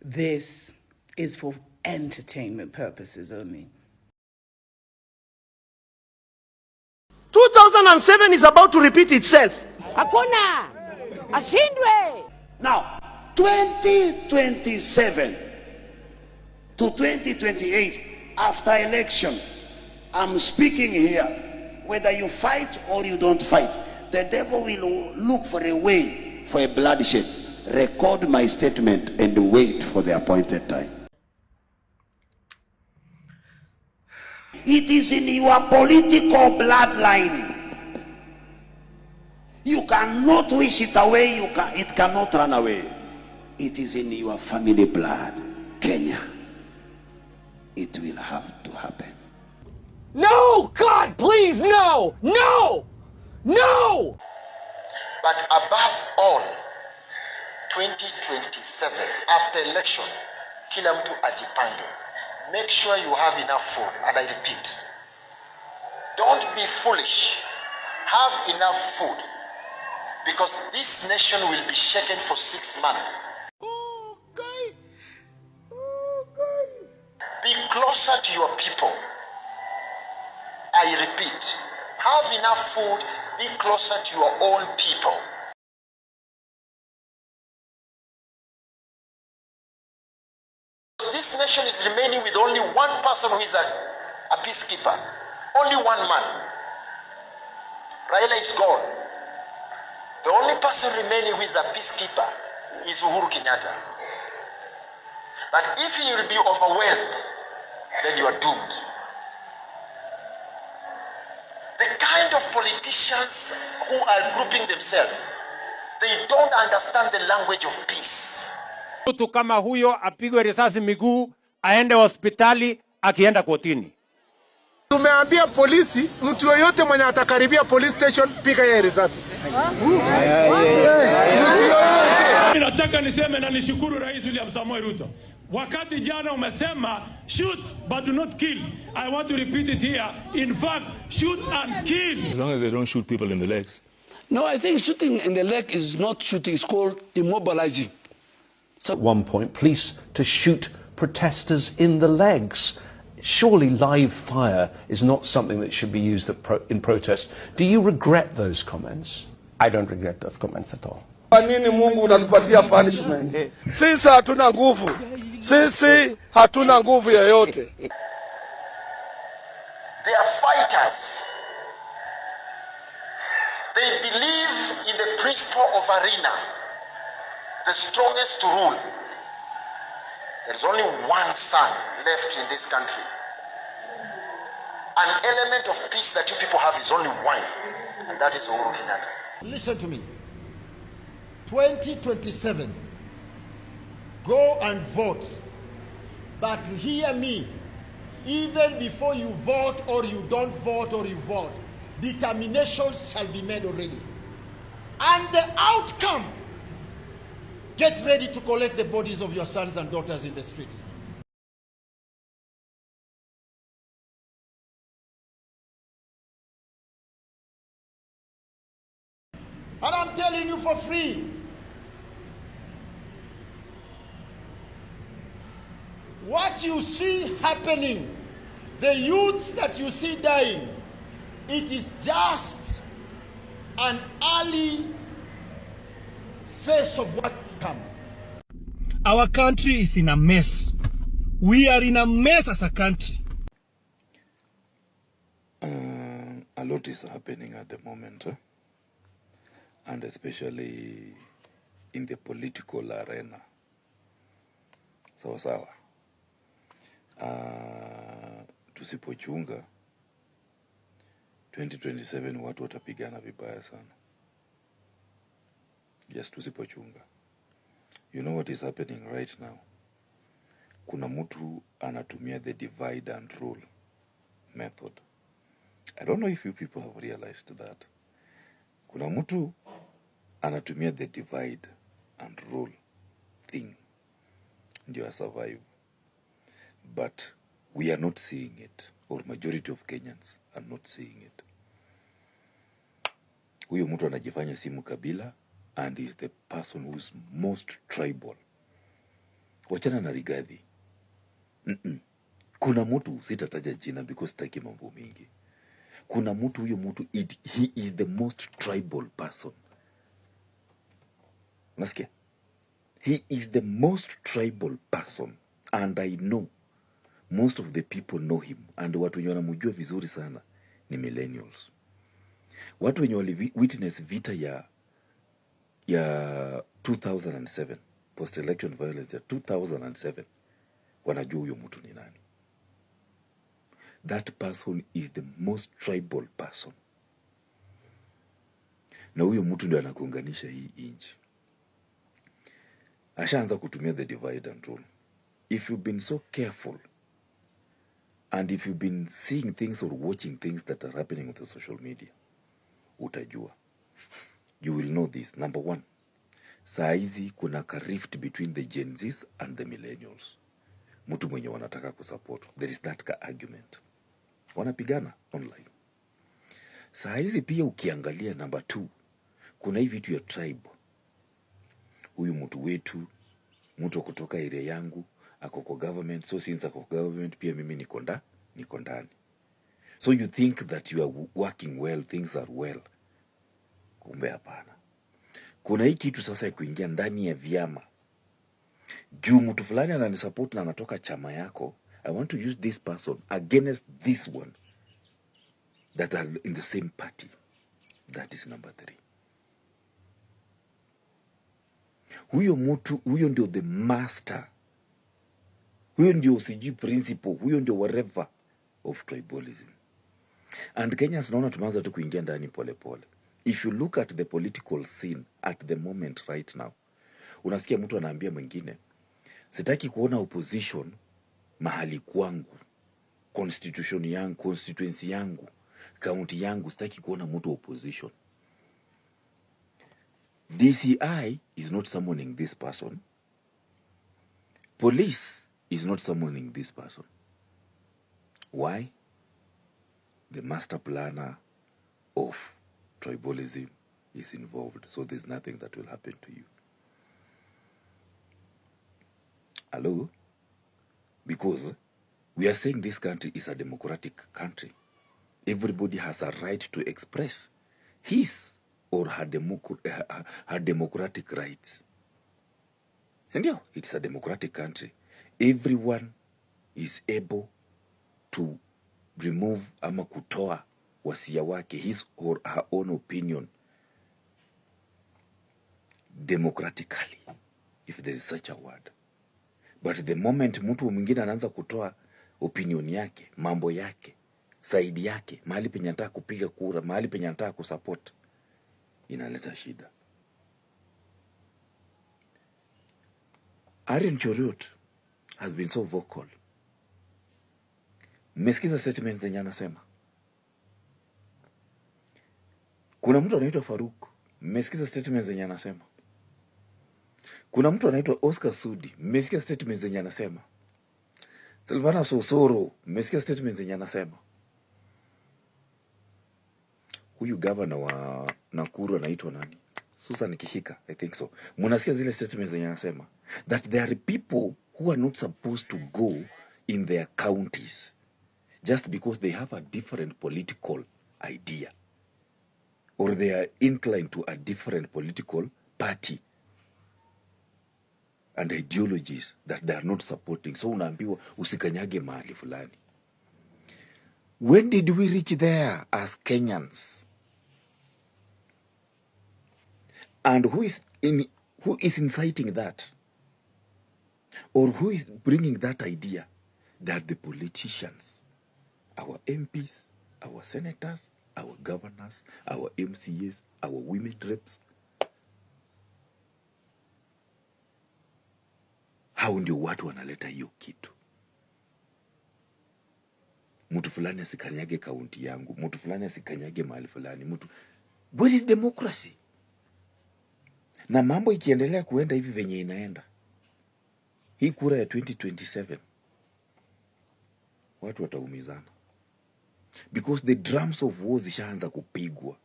This is for entertainment purposes only. 2007 is about to repeat itself. Hakuna ashindwe. Now, 2027 to 2028, after election, I'm speaking here, whether you fight or you don't fight, the devil will look for a way for a bloodshed. Record my statement and wait for the appointed time. It is in your political bloodline. You cannot wish it away. It cannot run away. It is in your family blood. Kenya, it will have to happen. No, God, please, no, no, no. But above all, 2027, after election, kila mtu ajipange. Make sure you have enough food. And I repeat, don't be foolish. Have enough food. Because this nation will be shaken for 6 months. Okay. Be closer to your people. I repeat, have enough food. Be closer to your own people. This nation is remaining with only one person who is a peacekeeper. Only one man. Raila is gone. The only person remaining who is a peacekeeper is Uhuru Kenyatta. But if he will be overwhelmed, then you are doomed. The kind of politicians who are grouping themselves, they don't understand the language of peace. Mtu kama huyo apigwe risasi miguu, aende hospitali, akienda kotini. Tumeambia polisi, mtu yoyote mwenye atakaribia police station, piga yeye risasi. Mimi nataka niseme na nishukuru Rais William Samoei Ruto. Wakati jana umesema shoot but do not kill. I want to repeat it here. In fact, shoot and kill. As long as they don't shoot people in the legs. No, I think shooting in the leg is not shooting. It's called immobilizing. So at one point, police to shoot protesters in the legs. Surely live fire is not something that should be used in protest. Do you regret those comments? I don't regret those comments at all. Kwa nini Mungu unatupatia punishment? Sisi hatuna nguvu. Sisi hatuna nguvu yoyote. They are fighters. They believe in the principle of arena. The strongest to rule. There is only one son left in this country. An element of peace that you people have is only one, and that is Uhuru Kenyatta. Listen to me. 2027, go and vote. But hear me, even before you vote or you don't vote or you vote, determinations shall be made already. And the outcome, get ready to collect the bodies of your sons and daughters in the streets. And I'm telling you for free, what you see happening, the youths that you see dying, it is just an early face of what come. Our country is in a mess. We are in a mess as a country. A lot is happening at the moment, and especially in the political arena. Sawa. Tusipochunga 2027 watu watapigana vibaya sana. Just tusipochunga. You know what is happening right now? Kuna mtu anatumia the divide and rule method. I don't know if you people have realized that. Kuna mtu anatumia the divide and rule thing ndio survive. But we are not seeing it, or majority of Kenyans are not seeing it. Huyo mtu anajifanya si mkabila and is the person who is most tribal. Wachana na Rigathi. Kuna mtu sitataja jina because sitaki mambo mingi. Kuna mtu, huyo mtu he is the most tribal person. Nasikia? He is the most tribal person, and I know most of the people know him, and watu wenye wanamjua vizuri sana ni millennials. Watu wenye wali witness vita ya 2007, post election violence ya 2007, wanajua huyo mtu ni nani. That person is the most tribal person. Na huyo mtu ndio anakuunganisha hii inchi. Ashaanza kutumia the divide and rule. If you've been so careful, and if you've been seeing things or watching things that are happening on the social media, utajua. You will know this. Number one, saa hizi kuna ka rift between the Gen Zs and the millennials. Mtu mwenye wanataka kusupport. There is that ka argument. Wanapigana online. Saa hizi pia ukiangalia number two, kuna hii vitu ya tribe. Huyu mtu wetu, mtu kutoka area yangu, ako kwa government, so since ako kwa government, pia mimi niko ndani. So you think that you are working well, things are well. Kumbe hapana. Kuna hii kitu sasa ya kuingia ndani ya vyama. Juu mtu fulani ananisupport na anatoka chama yako, I want to use this person against this one that are in the same party. That is number 3. Huyo mtu, huyo ndio the master. Huyo ndio sijui principle, huyo ndio whatever of tribalism. And Kenyans naona tumeanza tu kuingia ndani pole pole. If you look at the political scene at the moment right now, unasikia mtu anaambia mwingine, sitaki kuona opposition mahali kwangu, constitution yangu, constituency yangu, county yangu, sitaki kuona mtu opposition. DCI is not summoning this person. Police is not summoning this person. Why? The master planner of tribalism is involved, so there's nothing that will happen to you. Hello? Because we are saying this country is a democratic country. Everybody has a right to express his or her democratic rights. Sindio? It's a democratic country. Everyone is able to remove ama kutoa wasia wake, his or her own opinion, democratically, if there is such a word. But the moment mtu mwingine anaanza kutoa opinion yake, mambo yake, side yake, mahali penye anataka kupiga kura, mahali penye anataka kusupport, inaleta shida. Aaron Choriot has been so vocal. Mmesikiza statements zenye anasema. Kuna mtu anaitwa Faruk, mmesikiza statements zenye anasema. Kuna mtu anaitwa Oscar Sudi, mmesikiza statements zenye anasema. Silvana Sosoro, mmesikiza statements zenye anasema. Huyu governor wa Nakuru anaitwa nani? Susan Kihika, I think so. Mnasikia zile statements zenye anasema that there are people who are not supposed to go in their counties just because they have a different political idea or they are inclined to a different political party and ideologies that they are not supporting. So unaambiwa usikanyage mahali fulani. When did we reach there as Kenyans? And who is inciting that? Or who is bringing that idea? That the politicians, our MPs, our senators, our governors, our MCAs, our women reps, hao ndio watu wanaleta hiyo kitu. Mtu fulani asikanyage kaunti yangu, mtu fulani asikanyage mahali fulani, mtu. What is democracy? Na mambo ikiendelea kuenda hivi venye inaenda, hii kura ya 2027, watu wataumizana. Because the drums of war zishaanza kupigwa.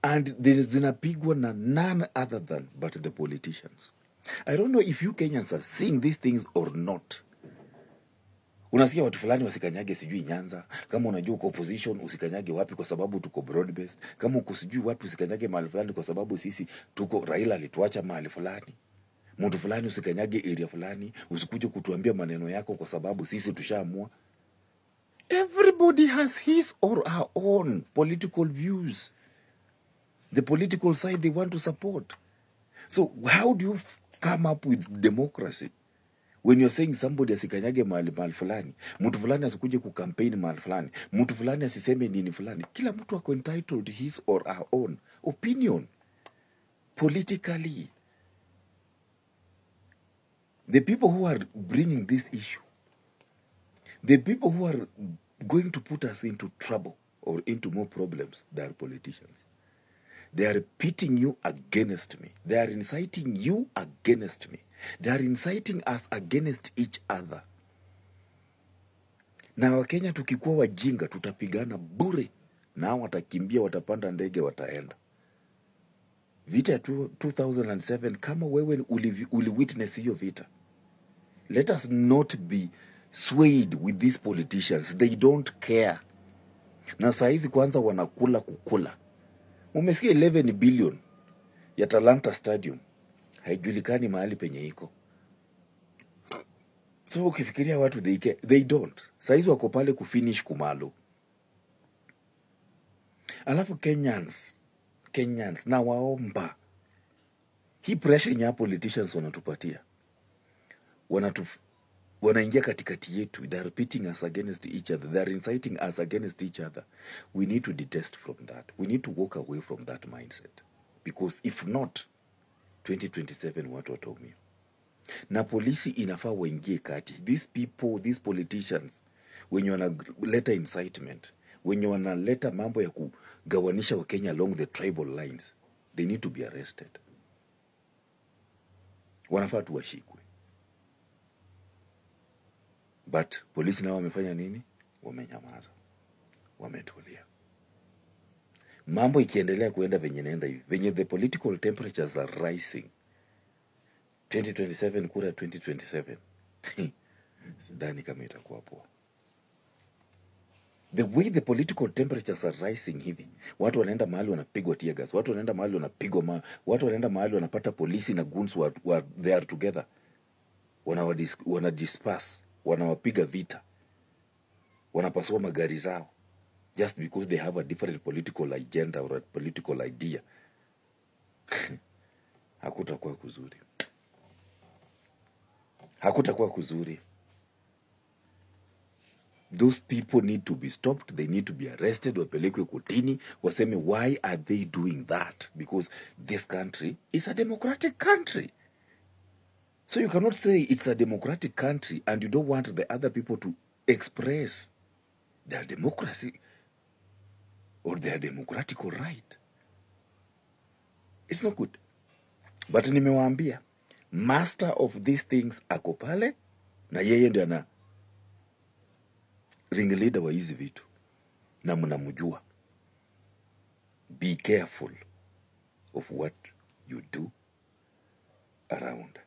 And zinapigwa na none other than but the politicians. I don't know if you Kenyans are seeing these things or not. Unasikia watu fulani wasikanyage sijui Nyanza. Kama unajua uko opposition usikanyage wapi kwa sababu tuko broad based. Kama uko sijui wapi usikanyage mahali fulani kwa sababu sisi tuko Raila alituacha mahali fulani. Mtu fulani usikanyage area fulani, usikuje kutuambia maneno yako kwa sababu sisi tushaamua. Everybody has his or her own political views. The political side they want to support. So how do you come up with democracy when you're saying somebody asikanyage mahali fulani, mtu fulani asikuje kukampeni mahali fulani, mtu fulani asiseme nini fulani? Kila mtu ako entitled to his or her own opinion politically. The people who are bringing this issue, the people who are going to put us into trouble or into more problems, they are politicians. They are pitting you against me. They are inciting you against me. They are inciting us against each other. Na Wakenya tukikuwa wajinga tutapigana bure. Na watakimbia, watapanda ndege, wataenda. Vita ya 2007, kama wewe witness hiyo vita. Let us not be swayed with these politicians. They don't care. Na saizi kwanza wanakula kukula. Umesikia 11 billion ya Talanta Stadium. Haijulikani mahali penye iko. So ukifikiria watu they don't. Saizi wako pale kufinish kumalo. Alafu Kenyans na waomba. Hii pressure nya politicians wanatupatia. Wanaingia katikati yetu. They are pitting us against each other. They are inciting us against each other. We need to detest from that. We need to walk away from that mindset. Because if not, 2027 watu wataumia. Na polisi inafaa waingie kati. These people, these politicians, wenye wanaleta incitement, wenye wanaleta mambo ya kugawanisha Wakenya along the tribal lines, they need to be arrested. Wanafaa tu washikwe. But polisi nao wamefanya nini? Wamenyamaza. Wametulia. Mambo ikiendelea kuenda venye nenda hivi, venye the political temperatures are rising. 2027 kura 2027. Sidhani kama itakuwa poa. The way the political temperatures are rising hivi, watu wanaenda mahali wanapigwa tear gas, watu wanaenda mahali wanapigwa watu wanaenda mahali wanapata polisi na goons they are together. Wanadisperse, wanawapiga vita. Wanapasua magari zao just because they have a different political agenda or a political idea. Hakutakuwa kuzuri. Hakutakuwa kuzuri. Those people need to be stopped. They need to be arrested. Wapelekwe kotini. Waseme, why are they doing that? Because this country is a democratic country. So you cannot say it's a democratic country and you don't want the other people to express their democracy or their democratic right. It's not good. But nimewaambia, master of these things ako pale na yeye ndio ana ringleader wa hizi vitu na mnamjua. Be careful of what you do around.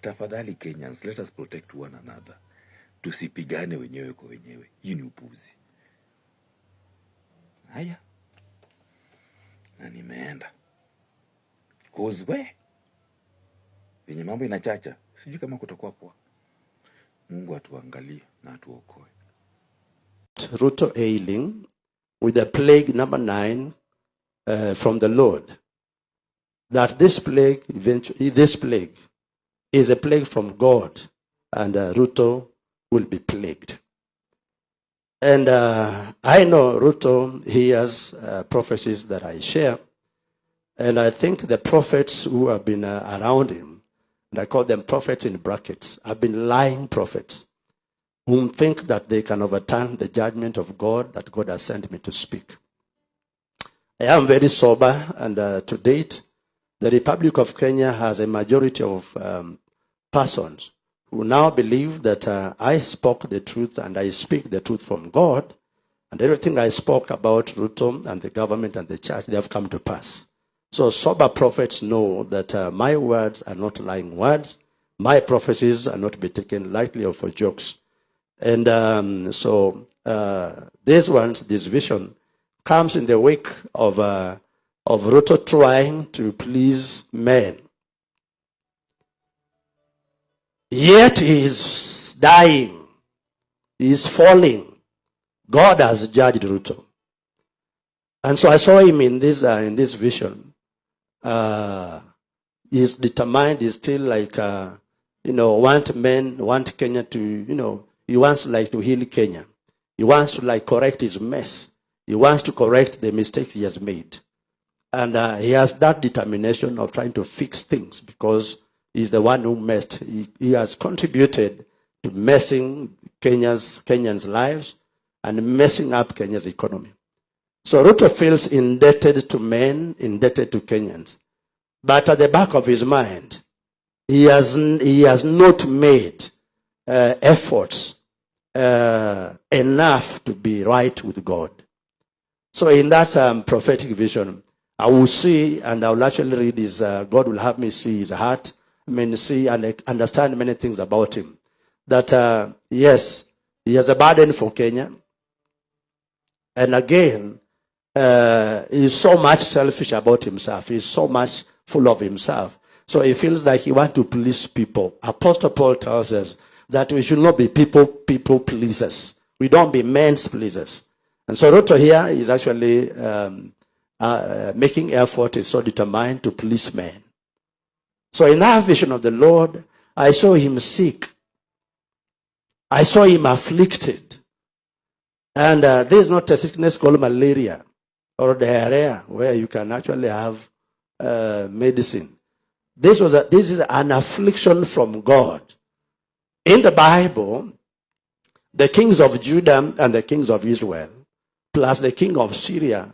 Tafadhali Kenyans, let us protect one another. Tusipigane wenyewe kwa wenyewe. Hii ni upuzi. Haya. Na nimeenda. Cause venye mambo inachacha, sijui kama kutakuwa poa. Mungu atuangalie na atuokoe. Ruto ailing with the plague number 9 from the Lord. That this plague is a plague from God, and Ruto will be plagued. And I know Ruto hears prophecies that I share, and I think the prophets who have been around him, and I call them prophets in brackets, have been lying prophets whom think that they can overturn the judgment of God that God has sent me to speak. I am very sober, and to date, the Republic of Kenya has a majority of persons who now believe that I spoke the truth and I speak the truth from God, and everything I spoke about Ruto and the government and the church, they have come to pass. So sober prophets know that my words are not lying words. My prophecies are not to be taken lightly or for jokes. And this vision comes in the wake of Ruto trying to please men. Yet he is dying. He is falling. God has judged Ruto. And so I saw him in this vision. He's determined, he's still like, want Kenya to, he wants like to heal Kenya. He wants to like correct his mess. He wants to correct the mistakes he has made. And he has that determination of trying to fix things because he's the one who messed. He has contributed to messing Kenyans' lives and messing up Kenya's economy. So Ruto feels indebted to men, indebted to Kenyans. But at the back of his mind, he has not made efforts enough to be right with God. So in that prophetic vision, I will see, and I will actually read his, God will have me see his heart, see and understand many things about him. That, yes, he has a burden for Kenya. And again, he's so much selfish about himself. He's so much full of himself. So he feels like he wants to please people. Apostle Paul tells us that we should not be people pleasers. We don't be men's pleasers. And so Ruto here is actually making effort, is so determined to please men. So in that vision of the Lord, I saw him sick. I saw him afflicted. And there is not a sickness called malaria or diarrhea where you can actually have medicine. This is an affliction from God. In the Bible, the kings of Judah and the kings of Israel, plus the king of Syria,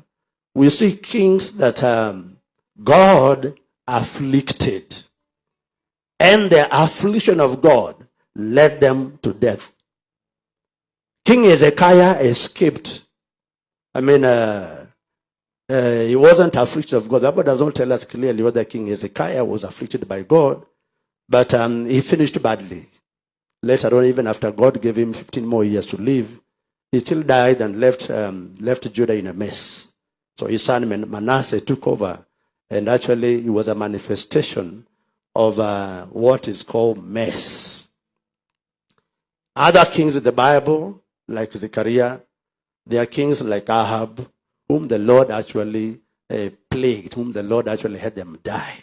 we see kings that God afflicted. And the affliction of God led them to death. King Hezekiah escaped. He wasn't afflicted of God. The Bible does not tell us clearly whether King Hezekiah was afflicted by God, but he finished badly. Later on, even after God gave him 15 more years to live, he still died and left Judah in a mess. So his son Manasseh took over, and actually it was a manifestation of what is called mess. Other kings in the Bible, like Zechariah, they are kings like Ahab, whom the Lord actually plagued, whom the Lord actually had them die.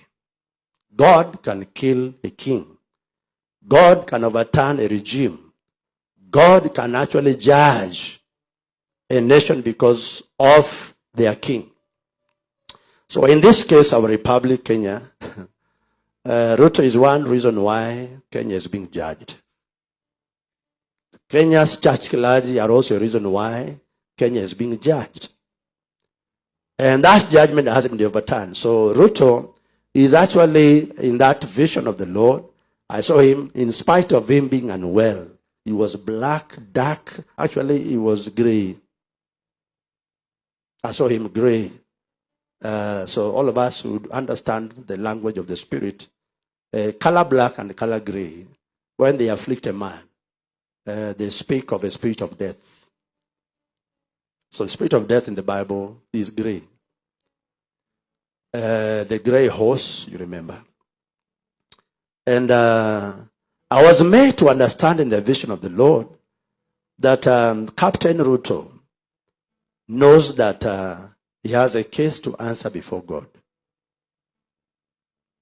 God can kill a king. God can overturn a regime. God can actually judge a nation because of their king. So in this case, our republic, Kenya, Ruto is one reason why Kenya is being judged. Kenya's church clergy are also a reason why Kenya is being judged. And that judgment hasn't been overturned. So Ruto is actually in that vision of the Lord. I saw him, in spite of him being unwell. He was black, dark. Actually, he was gray. I saw him gray. So all of us who understand the language of the Spirit, color black and color gray, when they afflict a man, they speak of a spirit of death. So the spirit of death in the Bible is gray. The gray horse, you remember. And I was made to understand in the vision of the Lord that Captain Ruto knows that he has a case to answer before God.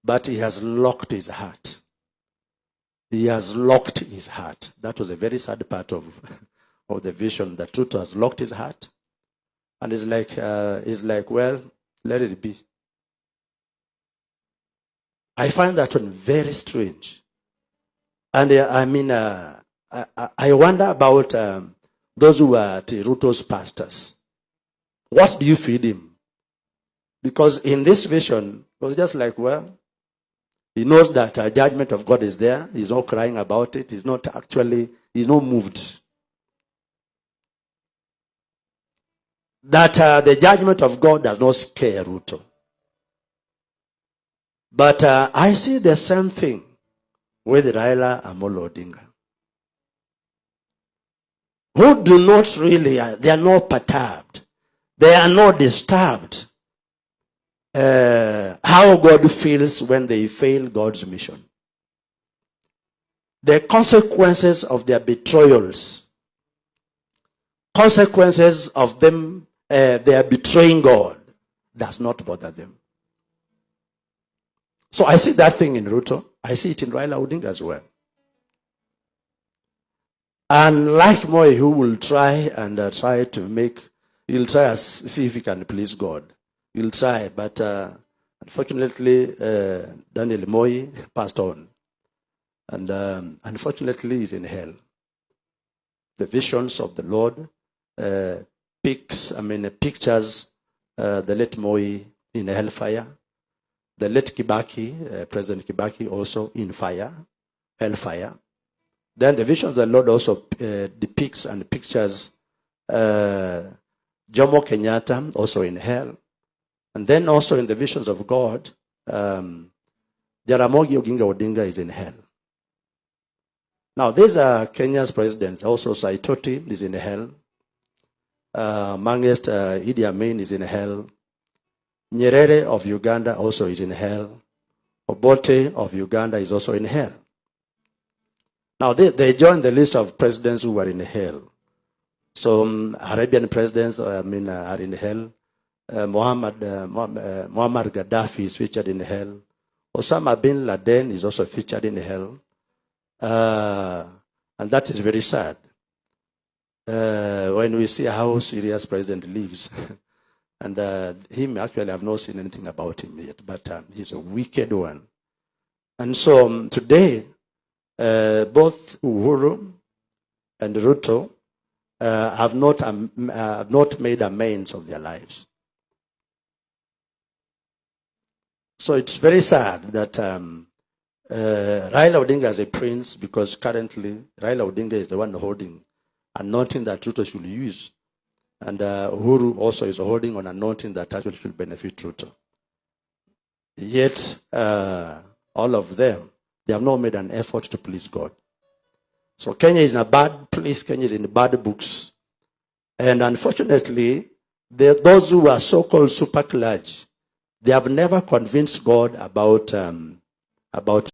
But he has locked his heart. He has locked his heart. That was a very sad part of the vision, that Ruto has locked his heart. And he's like, well, let it be. I find that one very strange. And I wonder about those who are Ruto's pastors. What do you feed him? Because in this vision, it was just like, well, he knows that judgment of God is there. He's not crying about it. He's not moved. That the judgment of God does not scare Ruto. But I see the same thing with Raila Amolo Odinga, who do not really, they are not perturbed. They are not disturbed how God feels when they fail God's mission. The consequences of their betrayals, consequences of them, they are betraying God, does not bother them. So I see that thing in Ruto. I see it in Raila Odinga as well. And like Moi, who will try and try to make, he'll try to see if he can please God. He'll try, but unfortunately, Daniel Moi passed on. And unfortunately, he's in hell. The visions of the Lord pictures the late Moi in hellfire. The late Kibaki, President Kibaki, also in fire, hellfire. Then the vision of the Lord also depicts and pictures Jomo Kenyatta, also in hell. And then also in the visions of God, Jaramogi Oginga Odinga is in hell. Now, these are Kenya's presidents. Also, Saitoti is in hell. Mangest Idi Amin is in hell. Nyerere of Uganda also is in hell. Obote of Uganda is also in hell. Now, they join the list of presidents who are in hell. So, Arabian presidents are in hell. Muammar Gaddafi is featured in hell. Osama bin Laden is also featured in hell. And that is very sad. When we see how Syria's president lives. And him, actually, I've not seen anything about him yet. But he's a wicked one. And so today, both Uhuru and Ruto have not made amends of their lives. So it's very sad that Raila Odinga is a prince, because currently Raila Odinga is the one holding anointing that Ruto should use. And Uhuru also is holding on anointing that actually should benefit Ruto. Yet, all of them, they have not made an effort to please God. So Kenya is in a bad place. Kenya is in bad books. And unfortunately, those who are so-called super clergy, they have never convinced God about